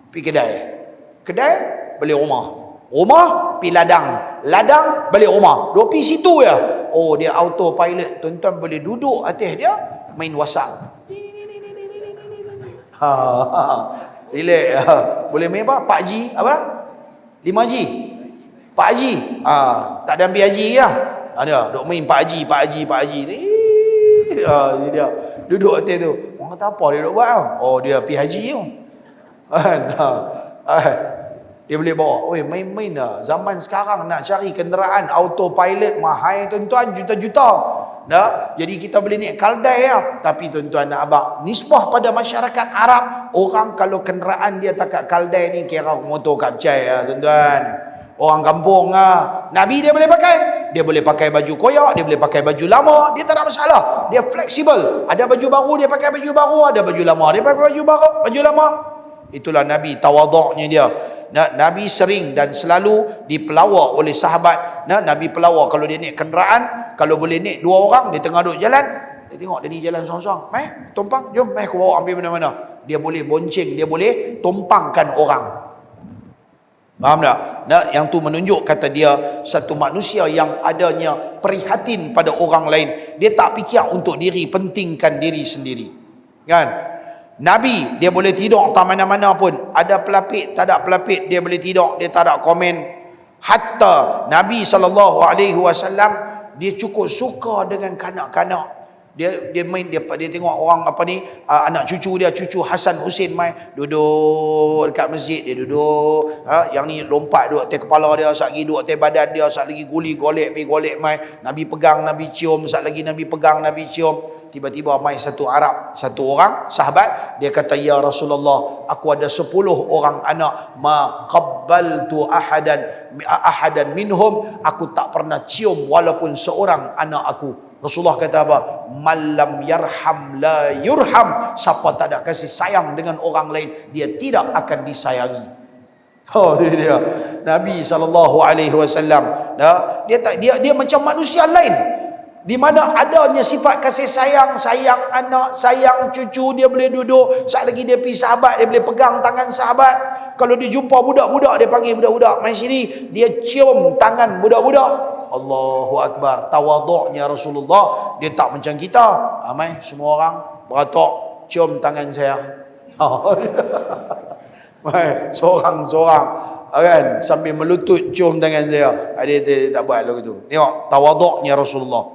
pergi kedai. Kedai, beli rumah. Rumah, pergi ladang. Ladang, balik rumah. Dua pergi situ ya. Oh, dia autopilot. Tuan-tuan boleh duduk atas dia, main WhatsApp. Relax. Boleh main apa? Pak Haji. Apa? 5 Haji. Pak Haji. Tak ada ambil Haji ya. Ada. Duk main Pak Haji, Pak Haji, Pak Haji. Ini dia. Duduk atas tu. Orang kata apa dia duk buat? Oh, dia pergi haji tu. Dia boleh bawa. Oi, main-main dah. Zaman sekarang nak cari kenderaan autopilot mahal tuan-tuan, juta-juta. Dah. Jadi kita boleh naik kaldai ya. Tapi tuan-tuan nak abang, nisbah pada masyarakat Arab, orang kalau kenderaan dia tak kat kaldai ni kira motor kapcai ya tuan-tuan. Orang kampung ah. Nabi dia boleh pakai. Dia boleh pakai baju koyak, dia boleh pakai baju lama, dia tak ada masalah. Dia fleksibel. Ada baju baru dia pakai baju baru, ada baju lama dia pakai baju baru, baju lama. Itulah Nabi tawaduknya dia. Nabi sering dan selalu dipelawak oleh sahabat. Nabi pelawak kalau dia naik kenderaan, kalau boleh naik 2 orang, dia tengah duduk jalan, dia tengok dia ni jalan sorang-sorang. Tumpang, jom, aku bawa ambil mana-mana. Dia boleh bonceng, dia boleh tumpangkan orang. Faham tak? Yang tu menunjuk kata dia satu manusia yang adanya prihatin pada orang lain. Dia tak fikir untuk diri, pentingkan diri sendiri. Kan? Nabi dia boleh tidur tak mana-mana pun. Ada pelapik, tak ada pelapik, dia boleh tidur, dia tak ada komen. Hatta Nabi SAW dia cukup suka dengan kanak-kanak. Dia main, dia tengok orang apa ni, anak cucu dia, cucu Hasan Husin mai duduk dekat masjid, dia duduk, yang ni lompat duduk atas kepala dia, sat lagi duduk atas badan dia, sat lagi guli golek pi golek mai, Nabi pegang, Nabi cium, sat lagi Nabi pegang, Nabi cium. Tiba-tiba mai satu Arab, satu orang sahabat, dia kata, ya Rasulullah, aku ada 10 orang anak, ma qabbaltu ahadan minhum, aku tak pernah cium walaupun seorang anak aku. Rasulullah kata apa? Malam yarham la yurham. Siapa tak ada kasih sayang dengan orang lain, dia tidak akan disayangi. Oh, dia Nabi SAW. Dia macam manusia lain. di mana adanya sifat kasih sayang, sayang anak, sayang cucu, dia boleh duduk, saat lagi dia pergi sahabat, dia boleh pegang tangan sahabat. Kalau dia jumpa budak-budak, dia panggil budak-budak, mai sini, dia cium tangan budak-budak. Allahu Akbar. Tawaduknya Rasulullah, dia tak macam kita. Mai semua orang beratok, cium tangan saya. Mai seorang-seorang kan, sambil melutut cium tangan saya. Dia tak buat lagu tu. Tengok tawaduknya Rasulullah.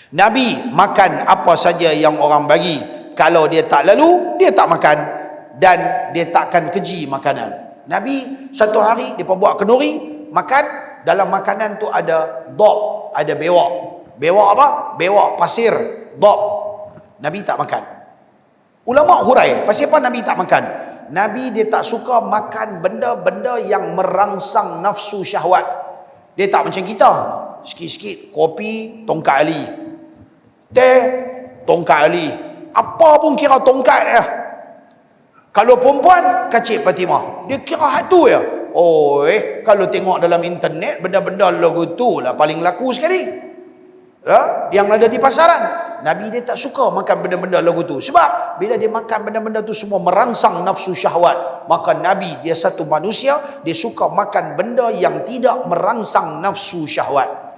Nabi makan apa saja yang orang bagi. Kalau dia tak lalu, dia tak makan, dan dia takkan keji makanan. Nabi satu hari dia buat kenduri, makan, dalam makanan tu ada dop, ada bewak. Bewak apa? Bewak pasir, dop. Nabi tak makan. Ulama hurai, pasal apa Nabi tak makan? Nabi dia tak suka makan benda-benda yang merangsang nafsu syahwat. Dia tak macam kita. Sikit-sikit kopi, tongkat ali. Teh, tongkat ali. Apa pun kira tongkat ya. Kalau perempuan, kacip Fatimah. Dia kira hatu ya. Oh, kalau tengok dalam internet, benda-benda lagu tu lah paling laku sekali. Ya? Yang ada di pasaran. Nabi dia tak suka makan benda-benda lagu tu. Sebab bila dia makan benda-benda tu semua merangsang nafsu syahwat. Maka Nabi dia satu manusia, dia suka makan benda yang tidak merangsang nafsu syahwat.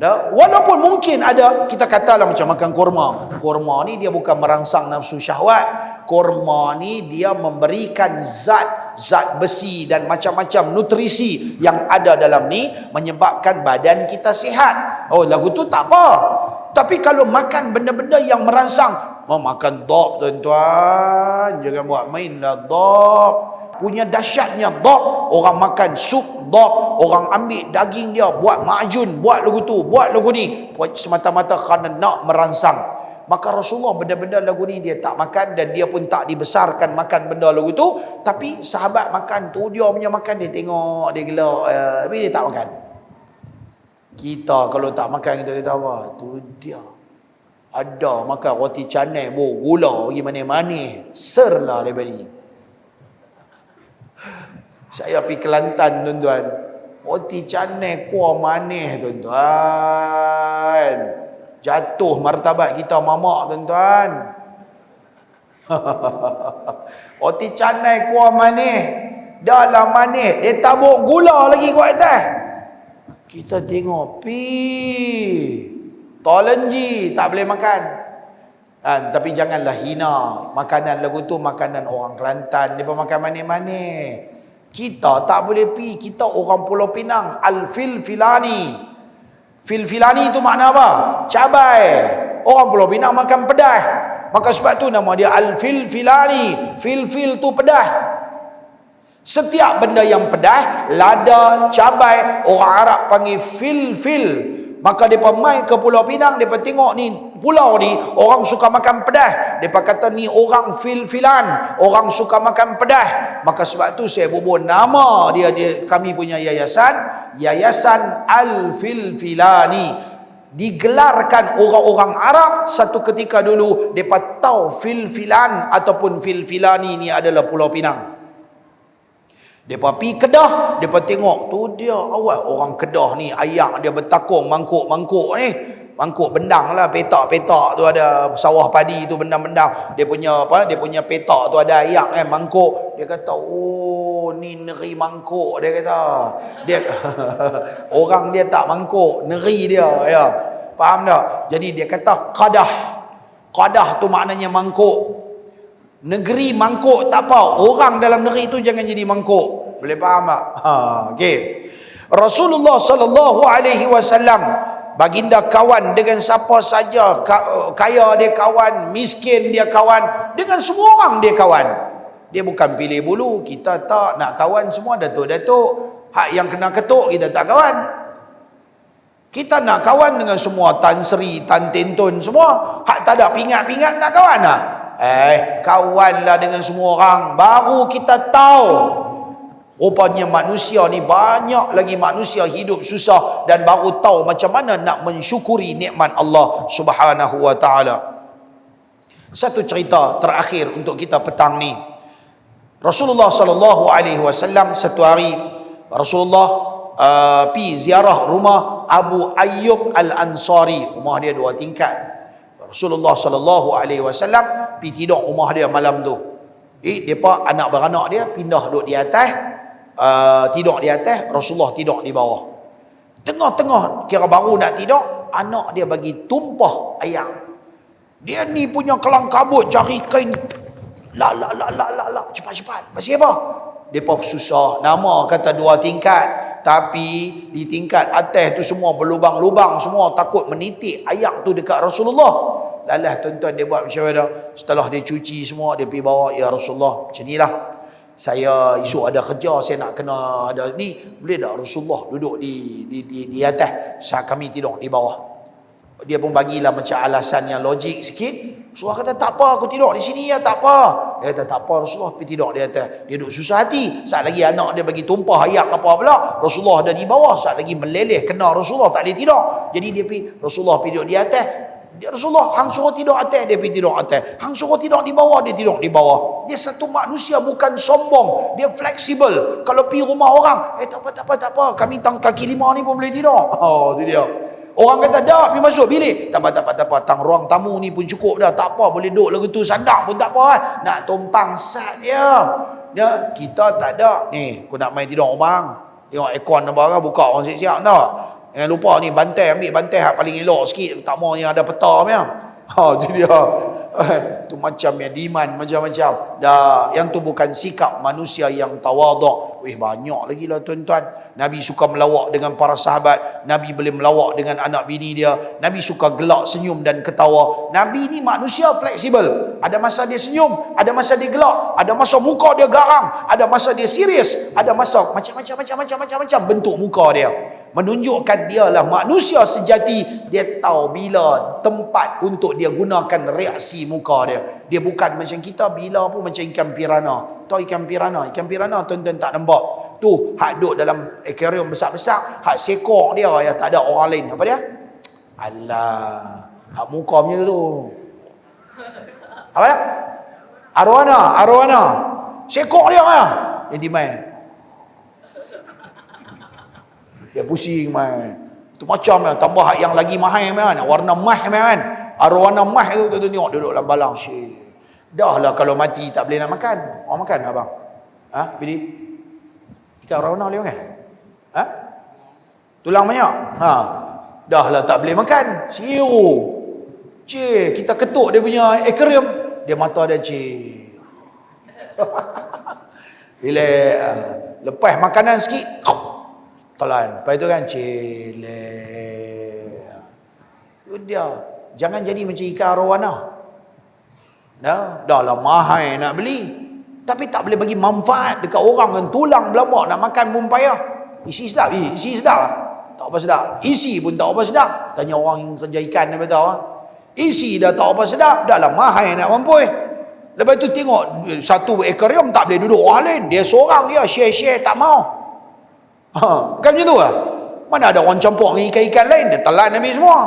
Walaupun mungkin ada, kita katalah macam makan kurma. Kurma ni dia bukan merangsang nafsu syahwat. Kurma ni dia memberikan zat besi dan macam-macam nutrisi yang ada dalam ni, menyebabkan badan kita sihat. Oh, lagu tu tak apa. Tapi kalau makan benda-benda yang merangsang, makan dop tuan-tuan, jangan buat main lah dop. Punya dahsyatnya dop, orang makan sup dop, orang ambil daging dia, buat ma'jun, buat lagu tu, buat lagu ni, semata-mata kerana nak merangsang. Maka Rasulullah benda-benda lagu ni dia tak makan, dan dia pun tak dibesarkan makan benda lagu tu. Tapi sahabat makan tu, dia punya makan, dia tengok, dia gelak, tapi dia tak makan. Kita kalau tak makan, kita kata apa? Tu dia ada makan roti canai gula pergi manis-manis, serlah daripada ni. Saya pergi Kelantan tuan-tuan, roti canai kuah manis tuan-tuan, jatuh martabat kita mamak tuan-tuan. Roti canai kuah manis, dalam manis dia tabur gula lagi kat atas. Kita tengok tolenji tak boleh makan. Tapi janganlah hina makanan lagu tu, makanan orang Kelantan, dia makan manis-manis. Kita tak boleh pi, kita orang Pulau Pinang, al-filfilani. Filfilani itu makna apa? Cabai. Orang Pulau Pinang makan pedas. Maka sebab tu nama dia al-filfilani. Fil-fil tu pedas. Setiap benda yang pedas, lada, cabai, orang Arab panggil fil-fil. Maka mereka mai ke Pulau Pinang, mereka tengok ni pulau ni orang suka makan pedas. Mereka kata ni orang fil-filan, orang suka makan pedas. Maka sebab tu saya bubuh nama dia kami punya yayasan Al-Filfilani. Digelarkan orang-orang Arab satu ketika dulu, mereka tahu fil-filan ataupun fil-filani ni adalah Pulau Pinang. Mereka pergi Kedah, mereka tengok tu dia awal orang Kedah ni, ayak dia bertakung mangkuk-mangkuk ni. Mangkuk bendang lah, petak-petak tu ada sawah padi tu, bendang-bendang. Dia punya petak tu ada ayak kan, mangkuk. Dia kata, oh ni neri mangkuk, dia kata. Dia orang dia tak mangkuk, neri dia ya. Faham tak? Jadi dia kata qadah. Qadah tu maknanya mangkuk. Negeri mangkuk tak apa, orang dalam negeri tu jangan jadi mangkuk. Boleh faham tak? Okey. Rasulullah sallallahu alaihi wasallam, baginda kawan dengan siapa saja, kaya dia kawan, miskin dia kawan, dengan semua orang dia kawan. Dia bukan pilih bulu. Kita tak nak kawan semua datuk-datuk. Hak yang kena ketuk kita tak kawan. Kita nak kawan dengan semua Tan Sri, Tan Tentun semua. Hak tak ada pingat-pingat tak kawan lah. Kawanlah dengan semua orang, baru kita tahu rupanya manusia ni banyak lagi manusia hidup susah, dan baru tahu macam mana nak mensyukuri nikmat Allah Subhanahu wa taala. Satu cerita terakhir untuk kita petang ni. Rasulullah sallallahu alaihi wasallam satu hari, Rasulullah pi ziarah rumah Abu Ayyub Al-Ansari. Rumah dia 2 tingkat. Rasulullah sallallahu alaihi wasallam pi tidur rumah dia malam tu. Depa anak beranak dia pindah duduk di atas, tidur di atas, Rasulullah tidur di bawah. Tengah-tengah kira baru nak tidur, anak dia bagi tumpah air. Dia ni punya kelang kabut cari kain. La, cepat. Pasal apa? Depa susah. Nama kata 2 tingkat, tapi di tingkat atas tu semua berlubang-lubang, semua takut menitik air tu dekat Rasulullah. Lalah tuan-tuan dia buat macam mana? Setelah dia cuci semua, dia pergi bawa, ya Rasulullah, macam inilah. Saya esok ada kerja, saya nak kena ada ni, boleh tak Rasulullah duduk di atas, saat kami tidur di bawah? Dia pun bagilah macam alasan yang logik sikit. Rasulullah kata, tak apa, aku tidur di sini ya, tak apa. Dia kata, tak apa Rasulullah, pergi tidur di atas. Dia duduk susah hati. Saat lagi anak dia bagi tumpah air apa pula, Rasulullah ada di bawah. Saat lagi meleleh kena Rasulullah, tak boleh tidur. Jadi dia pergi, Rasulullah pergi duduk di atas. Rasulullah hang suruh tidur atas, dia pergi tidur atas. Hang suruh tidur di bawah, dia tidur di bawah. Dia satu manusia, bukan sombong. Dia fleksibel. Kalau pergi rumah orang, tak apa. Kami kaki 5 ni pun boleh tidur. Oh, tu dia. Orang kata, dah pergi masuk bilik. Tak apa. Tang ruang tamu ni pun cukup dah. Tak apa, boleh duduk lagu tu sandak pun tak apa. Nak tumpang sat dia. Kita tak ada. Ni, aku nak main tidur rumah. Tengok aircon apa buka orang siap-siap tau. Jangan lupa ni bantai, ambil bantai hak paling elok sikit, tak mau yang ada peta punya. Tu dia. Tu macam yang diman macam-macam. Dah, yang tu bukan sikap manusia yang tawaduk. Banyak lagi lah tuan-tuan. Nabi suka melawak dengan para sahabat. Nabi boleh melawak dengan anak bini dia. Nabi suka gelak, senyum dan ketawa. Nabi ni manusia fleksibel. Ada masa dia senyum, ada masa dia gelak, ada masa muka dia garang, ada masa dia serius, ada masa macam-macam bentuk muka dia. Menunjukkan dialah manusia sejati. Dia tahu bila tempat untuk dia gunakan reaksi muka dia. Dia bukan macam kita, bila pun macam ikan piranha. Tahu ikan piranha? Ikan piranha tuan-tuan tak nampak. Tu hak duduk dalam akuarium besar-besar, hak sekor dia yang tak ada orang lain. Apa dia? Alah, hak muka macam tu. Apa dia? Arowana. Sekor dia lah. Yang dimain. Dia pusing main. Tu macam kan, tambah yang lagi mahal kan, warna emas kan. Arwana emas tu tengok duduk dalam balang. Dah lah kalau mati tak boleh nak makan. Orang makan abang? Pilih. Ikan arwana boleh makan? Tulang banyak? Dah lah tak boleh makan. Siu. Kita ketuk dia punya akuarium. Dia mata dia bila lepas makanan sikit, telan. Lepas tu kan itu dia. Jangan jadi macam ikan arowana. Dah lah mahal nak beli. Tapi tak boleh bagi manfaat dekat orang kan, tulang berlambak nak makan pun payah. Isi sedap. Isi sedap lah. Tak apa sedap. Isi pun tak apa sedap. Tanya orang yang kerja ikan dia tahu. Isi dah tak apa sedap. Dah lah mahal nak mampus. Lepas tu tengok satu akuarium tak boleh duduk orang lain. Dia seorang dia share tak mau. Bukan macam tu lah. Mana ada orang campur dengan ikan-ikan lain, dia telan habis semua.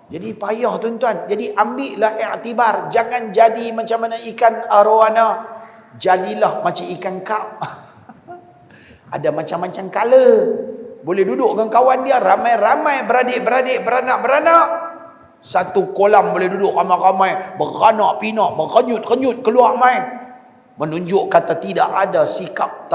Jadi payah tuan-tuan. Jadi ambillah iktibar. Jangan jadi macam mana ikan arowana. Jadilah macam ikan kap. Ada macam-macam color. Boleh duduk dengan kawan dia ramai-ramai, beradik-beradik, beranak-beranak. Satu kolam boleh duduk ramai-ramai, beranak pinak, berkenyut-kenyut keluar mai. Menunjuk kata tidak ada sikap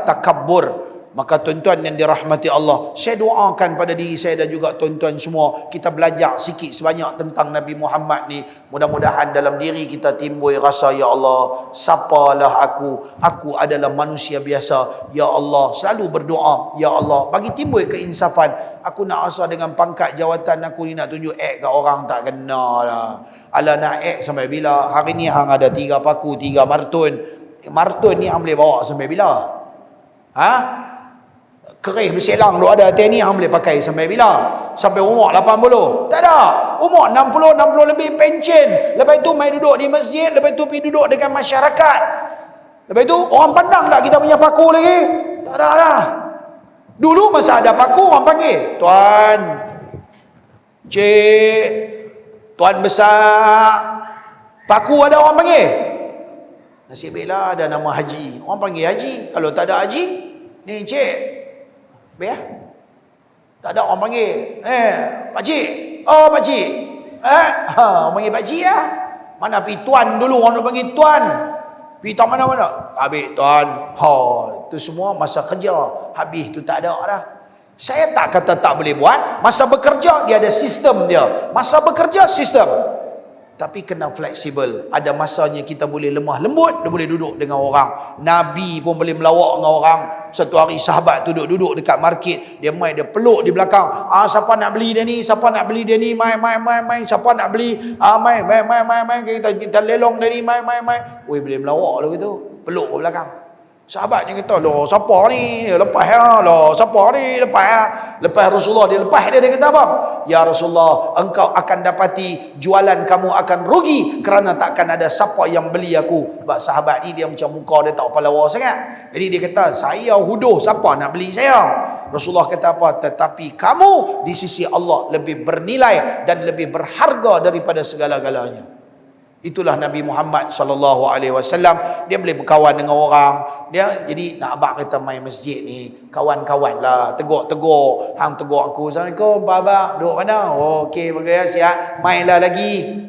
takabur. Maka tuan-tuan yang dirahmati Allah, saya doakan pada diri saya dan juga tuan-tuan semua, kita belajar sikit sebanyak tentang Nabi Muhammad ni. Mudah-mudahan dalam diri kita timbul rasa, ya Allah, siapalah aku adalah manusia biasa. Ya Allah, selalu berdoa, ya Allah, bagi timbul keinsafan. Aku nak rasa dengan pangkat jawatan aku ni nak tunjuk kat orang, tak kena lah. Alah nak sampai bila? Hari ni hang ada 3 paku, 3 martun. Martun ni hang boleh bawa sampai bila? Kerih berselang duk ada ni hang boleh pakai sampai bila? Sampai umur 80? Tak ada. Umur 60 lebih pencen. Lepas tu mai duduk di masjid, lepas tu pergi duduk dengan masyarakat. Lepas tu orang pandang tak kita punya paku lagi? Tak ada lah. Dulu masa ada paku orang panggil, tuan, cik, tuan besar. Paku ada orang panggil. Nasib baiklah ada nama haji. Orang panggil haji. Kalau tak ada haji, ni cik, Biar. Tak ada orang panggil. Pakcik. Oh, pakcik. Orang panggil pakcik lah. Mana pergi tuan dulu, orang nak panggil tuan. Pergi tuan mana-mana. Habis tuan. Itu semua masa kerja. Habis tu tak ada dah. Saya tak kata tak boleh buat. Masa bekerja, dia ada sistem dia. Masa bekerja, sistem. Tapi kena fleksibel. Ada masanya kita boleh lemah lembut, dia boleh duduk dengan orang. Nabi pun boleh melawak dengan orang. Satu hari sahabat tu duduk dekat market, dia mai dia peluk di belakang. Siapa nak beli dia ni? Siapa nak beli dia ni? Mai. Siapa nak beli? Mai. Kita lelong dia ni. Mai. Oi, boleh melawak lah gitu. Peluk ke belakang. Sahabat ni kata, loh siapa ni? Dia lepas ya. Loh siapa ni? Lepas ya. Lepas Rasulullah dia lepas dia kata apa? Ya Rasulullah, engkau akan dapati jualan kamu akan rugi kerana takkan ada siapa yang beli aku. Sebab sahabat ni dia macam muka dia tak apa lawa sangat. Jadi dia kata, saya huduh, siapa nak beli saya? Rasulullah kata apa? Tetapi kamu di sisi Allah lebih bernilai dan lebih berharga daripada segala-galanya. Itulah Nabi Muhammad sallallahu alaihi wasallam. Dia boleh berkawan dengan orang. Dia jadi nak abang kata main masjid ni, kawan-kawan lah, tegur. Hang tegur aku, Assalamualaikum Pak Abang, duduk mana? Oh, okey, bagus siap. Mainlah lagi.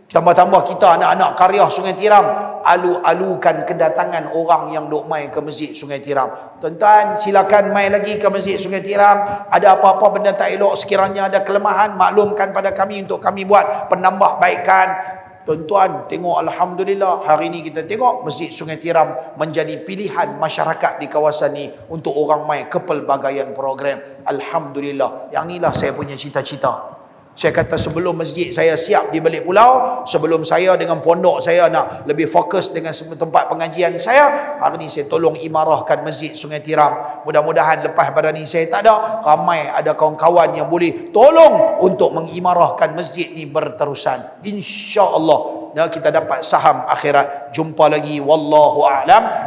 Tambah-tambah kita anak-anak karya Sungai Tiram alu-alukan kedatangan orang yang duk main ke masjid Sungai Tiram. Tuan-tuan, silakan main lagi ke masjid Sungai Tiram. Ada apa-apa benda tak elok, sekiranya ada kelemahan, maklumkan pada kami untuk kami buat penambahbaikan. Tuan-tuan, tengok alhamdulillah hari ni kita tengok Masjid Sungai Tiram menjadi pilihan masyarakat di kawasan ni untuk orang mai ke pelbagaian program. Alhamdulillah. Yang inilah saya punya cita-cita. Saya kata sebelum masjid saya siap di balik pulau, sebelum saya dengan pondok saya nak lebih fokus dengan tempat pengajian saya, hari ni saya tolong imarahkan Masjid Sungai Tiram. Mudah-mudahan lepas pada ni saya tak ada, ramai ada kawan-kawan yang boleh tolong untuk mengimarahkan masjid ni berterusan. InsyaAllah kita dapat saham akhirat. Jumpa lagi. Wallahu a'lam.